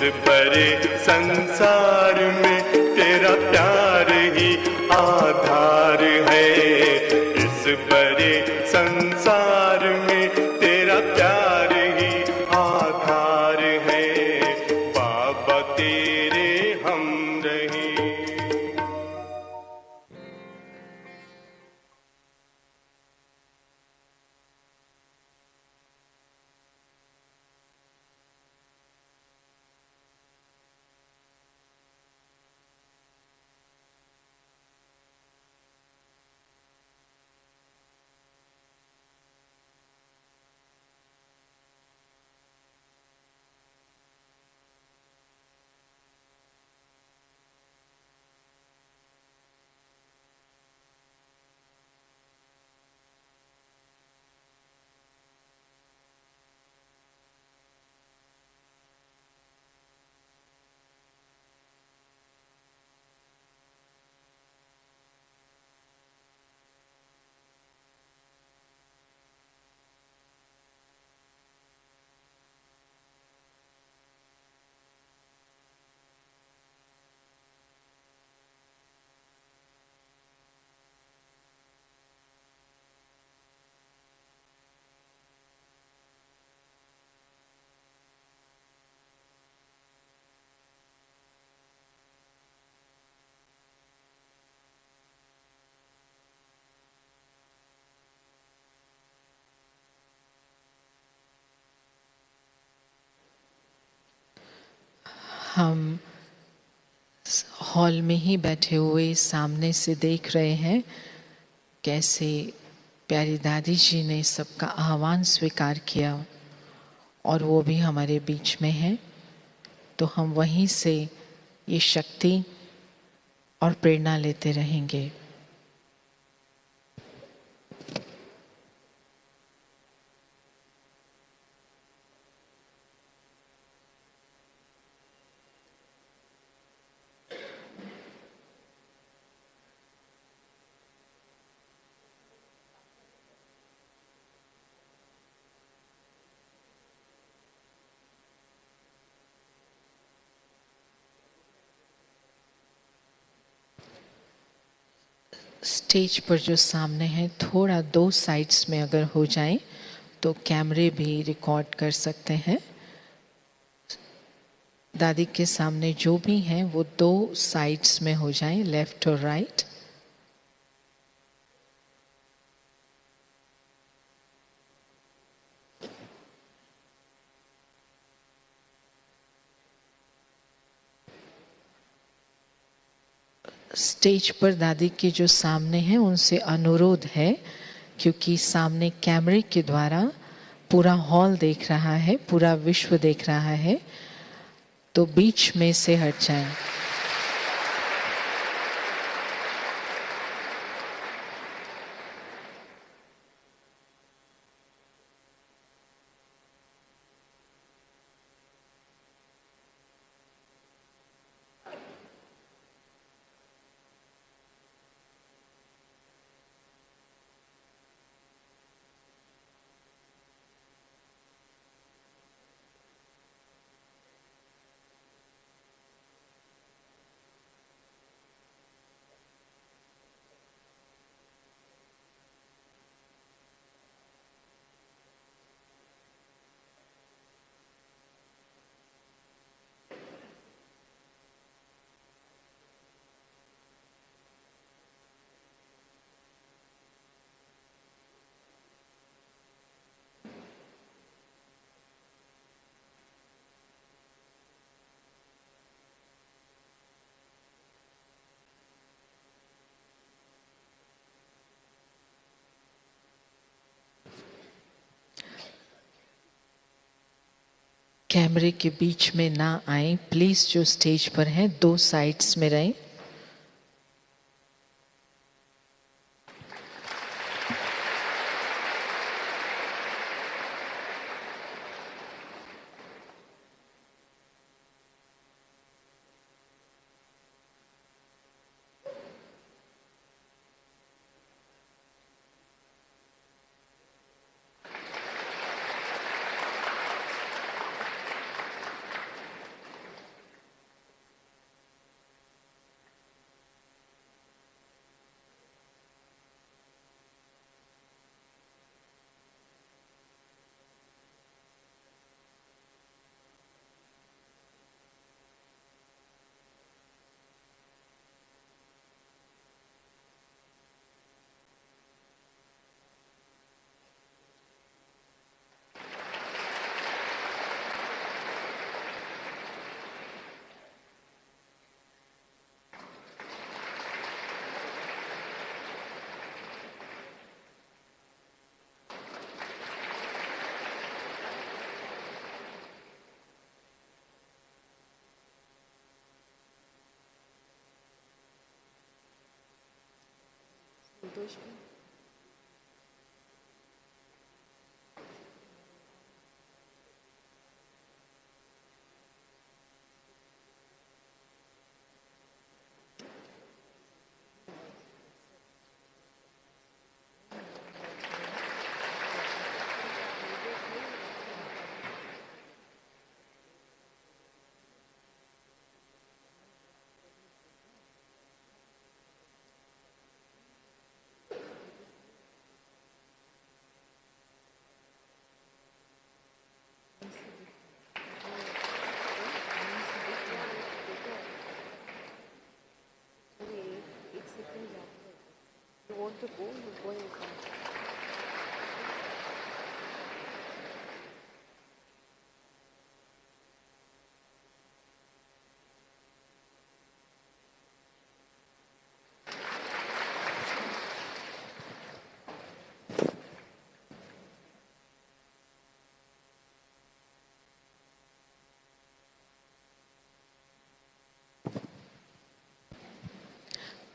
भरे संसार में तेरा प्यार ही आधार है। इस भरे संसार में तेरा प्यार ही आधार है। बाबा तेरे हम रहे। हम हॉल में ही बैठे हुए सामने से देख रहे हैं कैसे प्यारी दादी जी ने सबका आह्वान स्वीकार किया और वो भी हमारे बीच में है। तो हम वहीं से ये शक्ति और प्रेरणा लेते रहेंगे। स्टेज पर जो सामने है थोड़ा दो साइड्स में अगर हो जाए तो कैमरे भी रिकॉर्ड कर सकते हैं। दादी के सामने जो भी हैं वो दो साइड्स में हो जाएं, लेफ्ट और राइट। स्टेज पर दादी के जो सामने हैं उनसे अनुरोध है, क्योंकि सामने कैमरे के द्वारा पूरा हॉल देख रहा है, पूरा विश्व देख रहा है, तो बीच में से हट जाएं। कैमरे के बीच में ना आए प्लीज। जो स्टेज पर हैं दो साइड्स में रहें।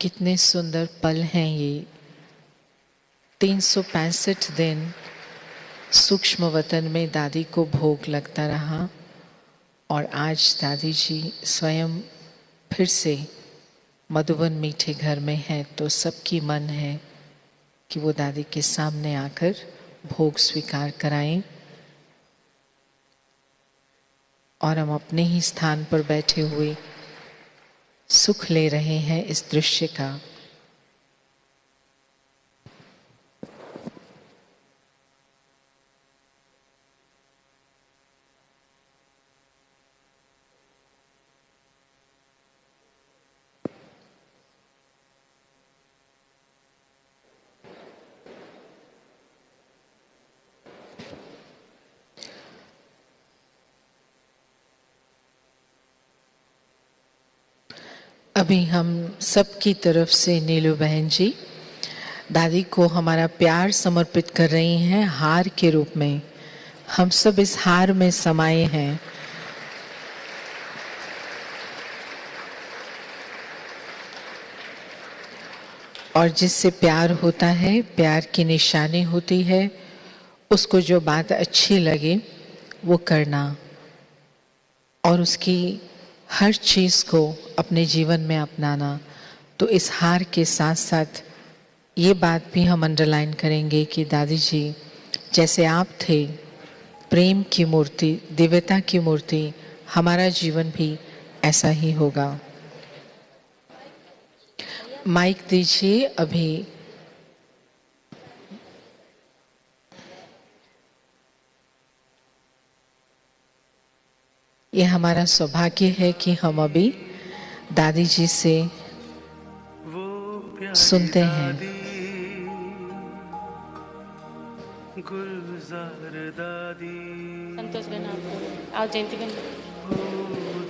कितने सुंदर पल हैं ये। 365 दिन सूक्ष्म वतन में दादी को भोग लगता रहा और आज दादी जी स्वयं फिर से मधुबन मीठे घर में है, तो सबकी मन है कि वो दादी के सामने आकर भोग स्वीकार कराएं। और हम अपने ही स्थान पर बैठे हुए सुख ले रहे हैं इस दृश्य का। अभी हम सबकी तरफ से नीलू बहन जी दादी को हमारा प्यार समर्पित कर रही हैं हार के रूप में। हम सब इस हार में समाये हैं। और जिससे प्यार होता है, प्यार की निशानी होती है, उसको जो बात अच्छी लगे वो करना और उसकी हर चीज को अपने जीवन में अपनाना। तो इस हार के साथ साथ ये बात भी हम अंडरलाइन करेंगे कि दादी जी जैसे आप थे प्रेम की मूर्ति, दिव्यता की मूर्ति, हमारा जीवन भी ऐसा ही होगा। माइक दीजिए। अभी ये हमारा सौभाग्य है कि हम अभी दादी जी से सुनते हैं। गुलजार दादी, संतोष बहन आप आओ, जयंती बहन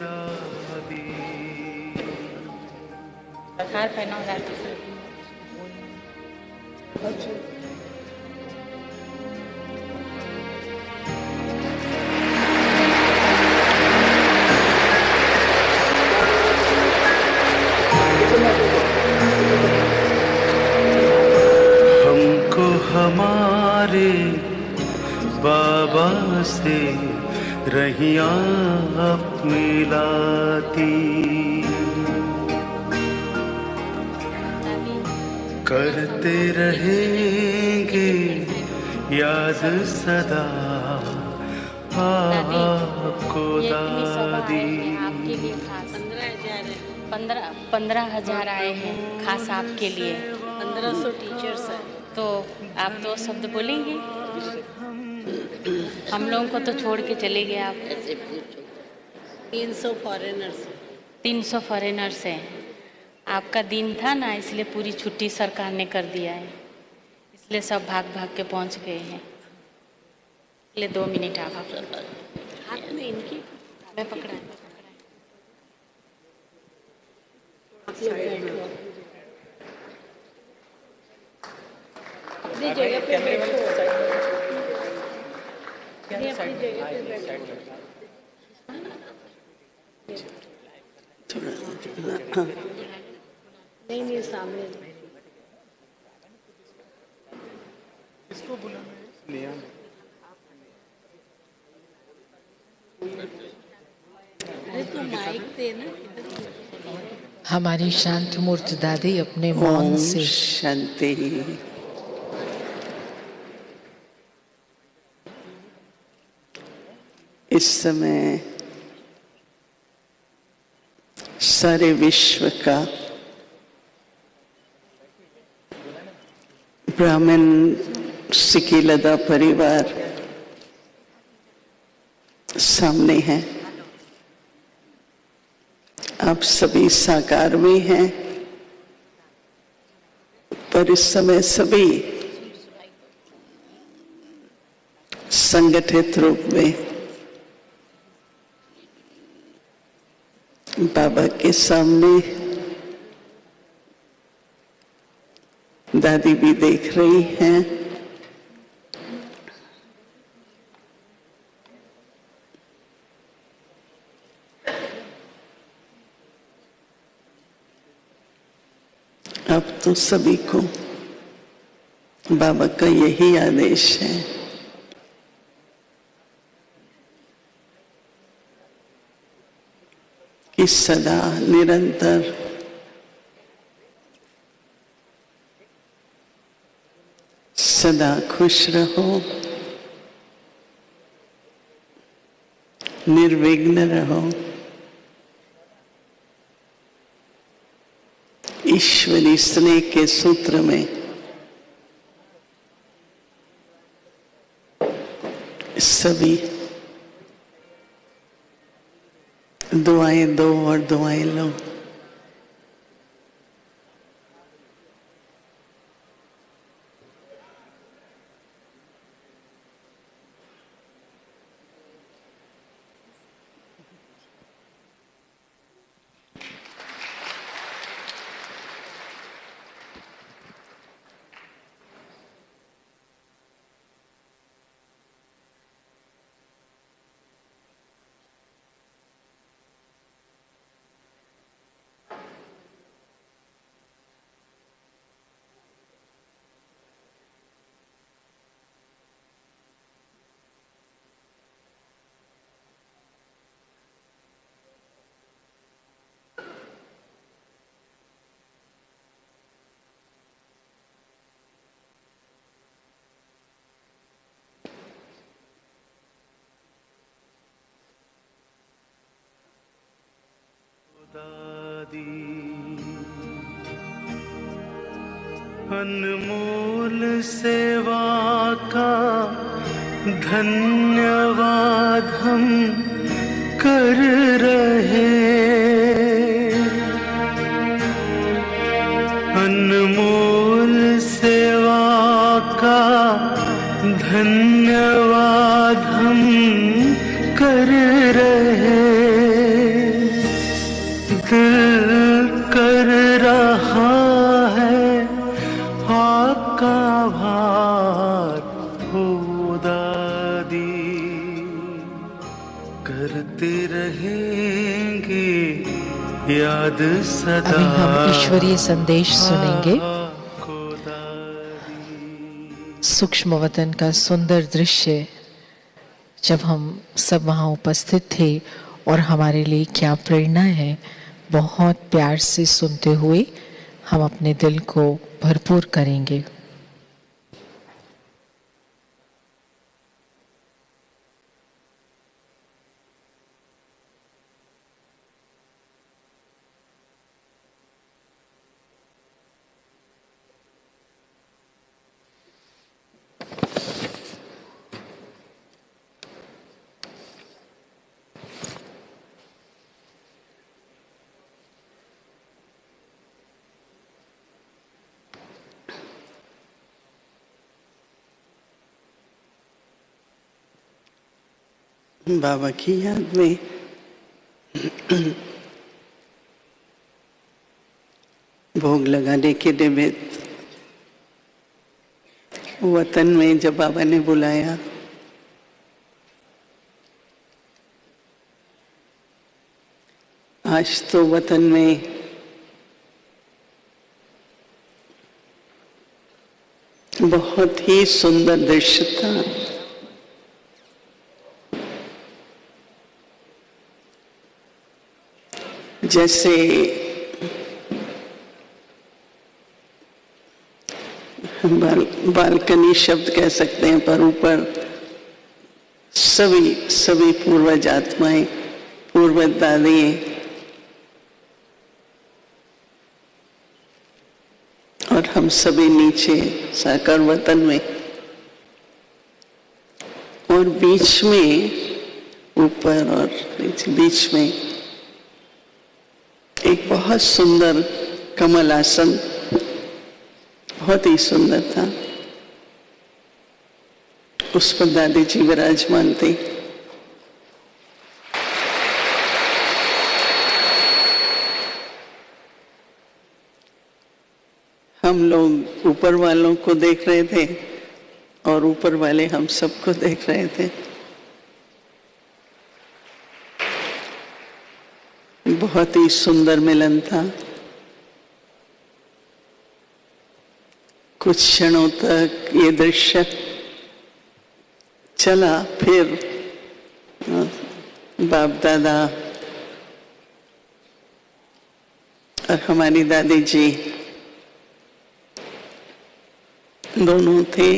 दादी, हार पहनाओ दादी से। हमको हमारे बाबा से रहिया मिलाती, करते रहेंगे याद सदा आपको दादी। आपके लिए खास 15,000 आए हैं खास आपके लिए। 1500 टीचर्स हैं। तो आप 2 शब्द बोलेंगे? हम लोगों को तो छोड़ के चले गए आप। 300 फॉरेनर्स। 300 फॉरेनर्स हैं। आपका दिन था ना, इसलिए पूरी छुट्टी सरकार ने कर दिया है, इसलिए सब भाग भाग के पहुंच गए हैं। इसलिए 2 मिनट आप हाथ में इनकी मैं पकड़ा है। अपनी जगह पे बैठो। अपनी जगह पे बैठो। नहीं सामने। उनको माइक देना। हमारी शांत मूर्त दादी अपने मौन ओम से शांति। इस समय सारे विश्व का ब्राह्मण सिकीलदा परिवार सामने है। आप सभी साकार में हैं, पर इस समय सभी संगठित रूप में बाबा के सामने। दादी भी देख रही हैं। अब तो सभी को बाबा का यही आदेश है, कि सदा निरंतर सदा खुश रहो, निर्विघ्न रहो, ईश्वरी स्नेह के सूत्र में सभी दुआएं दो और दुआएं लो। अनमोल सेवा का धन्यवाद हम कर रहे। अनमोल सेवा का धन्यवाद हम कर रहे। दिल कर रहा है आपका आभार हो दादी, करते रहेंगे याद सदा। अभी हम ईश्वरीय संदेश सुनेंगे। आपको दादी। सूक्ष्म वतन का सुंदर दृश्य, जब हम सब वहाँ उपस्थित थे, और हमारे लिए क्या प्रेरणा है। बहुत प्यार से सुनते हुए हम अपने दिल को भरपूर करेंगे। बाबा की याद में भोग लगाने के निमित्त वतन में जब बाबा ने बुलाया, आज तो वतन में बहुत ही सुंदर दृश्य था। जैसे बालकनी शब्द कह सकते हैं, पर ऊपर सभी पूर्वज आत्माएं, पूर्वज दादियां और हम सभी नीचे साकार वतन में, और बीच में, ऊपर और नीचे बीच में एक बहुत सुंदर कमल आसन, बहुत ही सुंदर था। उस पर दादी जी विराजमान थे। हम लोग ऊपर वालों को देख रहे थे और ऊपर वाले हम सबको देख रहे थे। बहुत ही सुंदर मिलन था। कुछ क्षणों तक ये दृश्य चला, फिर बाप दादा और हमारी दादी जी दोनों थे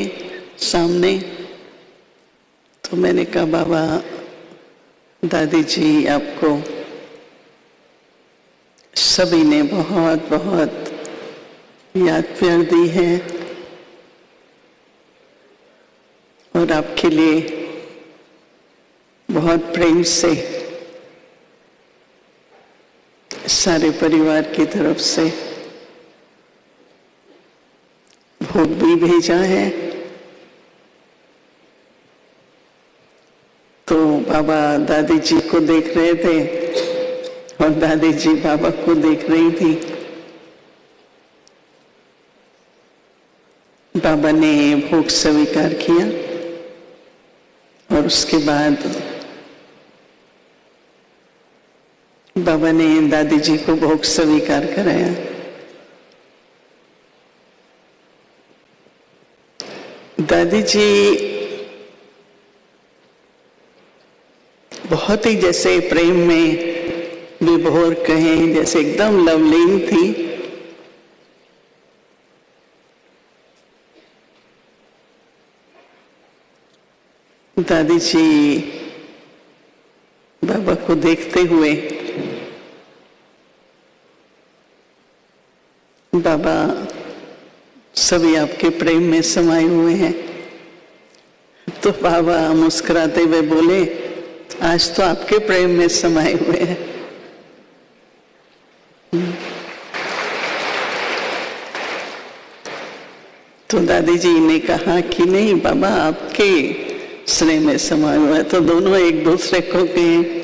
सामने। तो मैंने कहा, बाबा दादी जी आपको सभी ने बहुत बहुत याद प्यार दी है और आपके लिए बहुत प्रेम से सारे परिवार की तरफ से भोग भी भेजा है। तो बाबा दादी जी को देख रहे थे और दादी जी बाबा को देख रही थी। बाबा ने भोग स्वीकार किया और उसके बाद बाबा ने दादी जी को भोग स्वीकार कराया। दादी जी बहुत ही जैसे प्रेम में विभोर कहें, जैसे एकदम लवलीन थी। दादी जी बाबा को देखते हुए, बाबा सभी आपके प्रेम में समाये हुए हैं। तो बाबा मुस्कुराते हुए बोले, आज तो आपके प्रेम में समाये हुए हैं। तो दादी जी ने कहा कि नहीं बाबा, आपके स्नेह में समाये हुए हैं। तो दोनों एक दूसरे को कहे।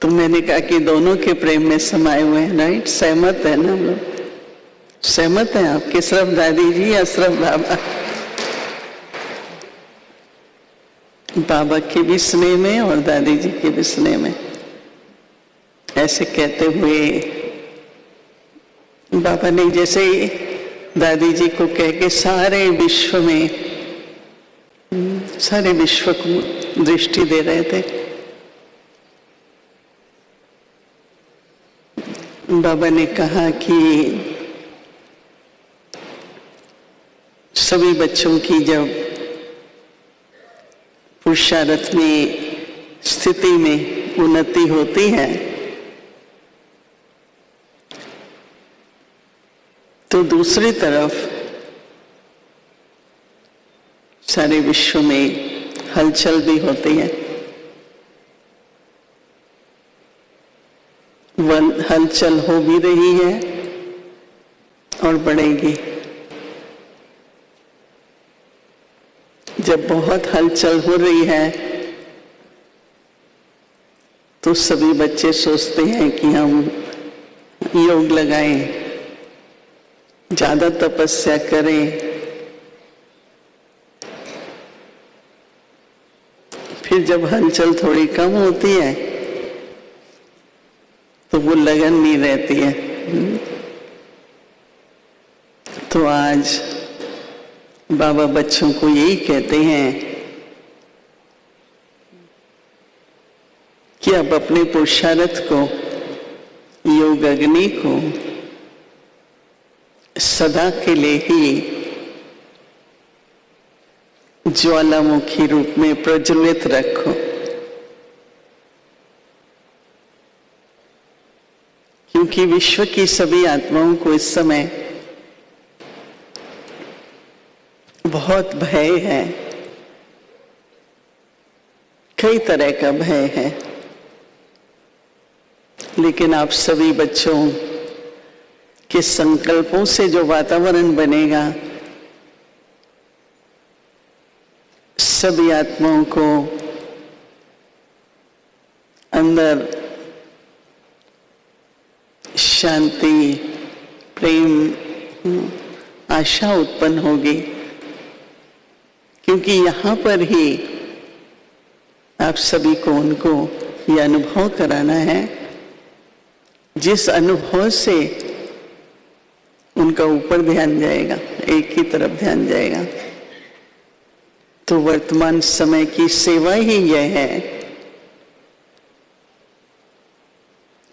तो मैंने कहा कि दोनों के प्रेम में समाये हुए हैं, राइट? सहमत है ना हम लोग? सहमत है आपके? सिर्फ दादी जी या सिर्फ बाबा? बाबा के भी स्नेह में और दादी जी के भी स्नेह में। ऐसे कहते हुए बाबा ने जैसे दादी जी को कह के सारे विश्व में, सारे विश्व को दृष्टि दे रहे थे। बाबा ने कहा कि सभी बच्चों की जब पुरुषार्थ में स्थिति में उन्नति होती है तो दूसरी तरफ सारे विश्व में हलचल भी होती है। हलचल हो भी रही है और बढ़ेगी। जब बहुत हलचल हो रही है तो सभी बच्चे सोचते हैं कि हम योग लगाएं, ज्यादा तपस्या करें। फिर जब हलचल थोड़ी कम होती है तो वो लगन नहीं रहती है। तो आज बाबा बच्चों को यही कहते हैं कि अब अपने पुरुषार्थ को, योग अग्नि को सदा के लिए ही ज्वालामुखी रूप में प्रज्वलित रखो। क्योंकि विश्व की सभी आत्माओं को इस समय बहुत भय है, कई तरह का भय है, लेकिन आप सभी बच्चों के संकल्पों से जो वातावरण बनेगा, सभी आत्माओं को अंदर शांति, प्रेम, आशा उत्पन्न होगी। क्योंकि यहाँ पर ही आप सभी को उनको ये अनुभव कराना है, जिस अनुभव से उनका ऊपर ध्यान जाएगा, एक ही तरफ ध्यान जाएगा। तो वर्तमान समय की सेवा ही यह है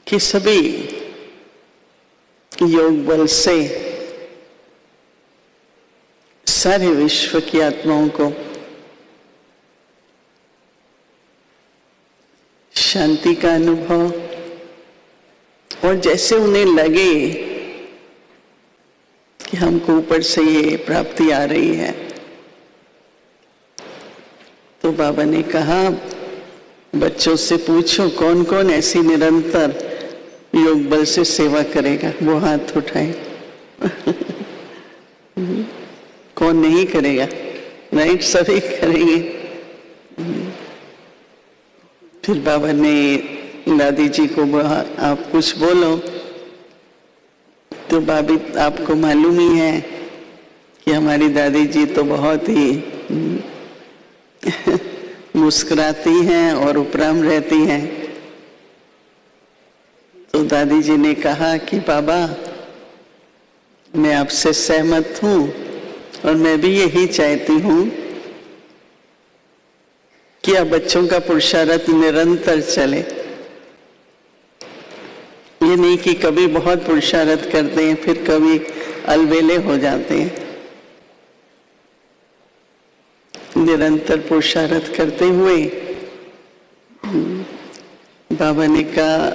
कि सभी योग बल से सारे विश्व की आत्माओं को शांति का अनुभव, और जैसे उन्हें लगे कि हमको ऊपर से ये प्राप्ति आ रही है, तो बाबा ने कहा बच्चों से पूछो कौन कौन ऐसी निरंतर योग बल से सेवा करेगा, वो हाथ उठाए। कौन नहीं करेगा? राइट, सभी करेंगे। फिर बाबा ने दादी जी को आप कुछ बोलो, तो भाभी आपको मालूम ही है कि हमारी दादी जी तो बहुत ही मुस्कुराती हैं और उपराम रहती हैं। तो दादी जी ने कहा कि बाबा, मैं आपसे सहमत हूँ और मैं भी यही चाहती हूँ कि अब बच्चों का पुरुषार्थ निरंतर चले। ये नहीं कि कभी बहुत पुरुषार्थ करते हैं फिर कभी अलबेले हो जाते हैं। निरंतर पुरुषार्थ करते हुए बाबा ने कहा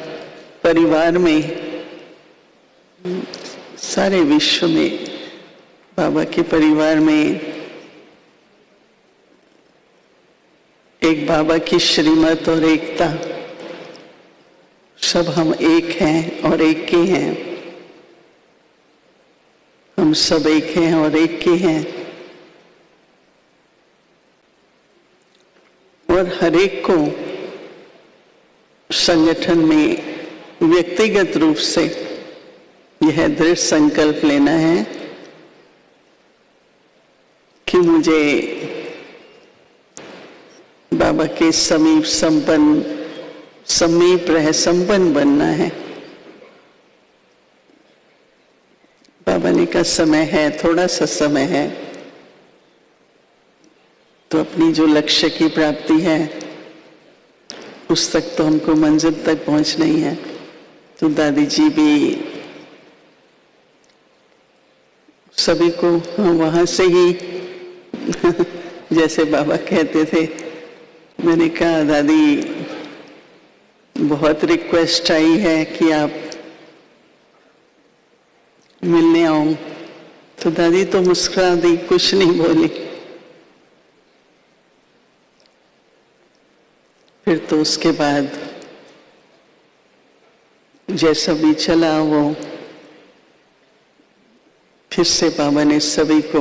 परिवार में, सारे विश्व में, बाबा के परिवार में एक बाबा की श्रीमत और एकता, सब हम एक हैं और एक के हैं। हम सब एक हैं और एक के हैं, और हर एक को संगठन में व्यक्तिगत रूप से यह दृढ़ संकल्प लेना है कि मुझे बाबा के समीप संपन्न बनना है। बाबा ने कहा समय है, थोड़ा सा समय है, तो अपनी जो लक्ष्य की प्राप्ति है उस तक तो हमको मंजिल तक पहुंचना ही है। तो दादी जी भी सभी को वहां से ही जैसे बाबा कहते थे, मैंने कहा दादी बहुत रिक्वेस्ट आई है कि आप मिलने आओ। तो दादी तो मुस्कुरा दी, कुछ नहीं बोली। फिर तो उसके बाद जैसा भी चला वो, फिर से बाबा ने सभी को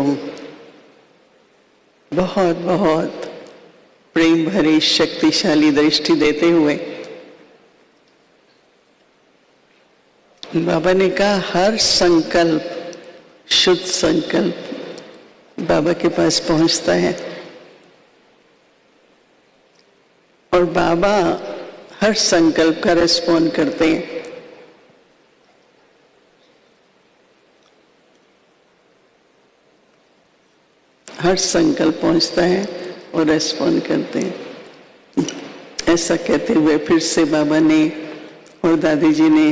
बहुत बहुत प्रेम भरी शक्तिशाली दृष्टि देते हुए बाबा ने कहा हर संकल्प, शुद्ध संकल्प बाबा के पास पहुंचता है, और बाबा हर संकल्प का रिस्पॉन्ड करते हैं। हर संकल्प पहुंचता है और रेस्पॉन्ड करते हैं। ऐसा कहते हुए फिर से बाबा ने और दादी जी ने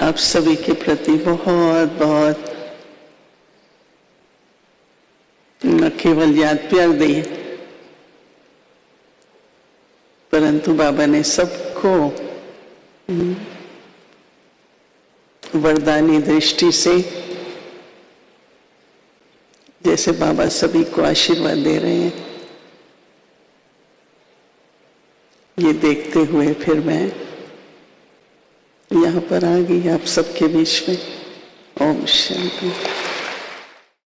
आप सभी के प्रति बहुत बहुत न केवल याद प्यार दी, परंतु बाबा ने सबको वरदानी दृष्टि से, जैसे बाबा सभी को आशीर्वाद दे रहे हैं, ये देखते हुए फिर मैं यहाँ पर आ गई आप सबके बीच में। ओम शांति।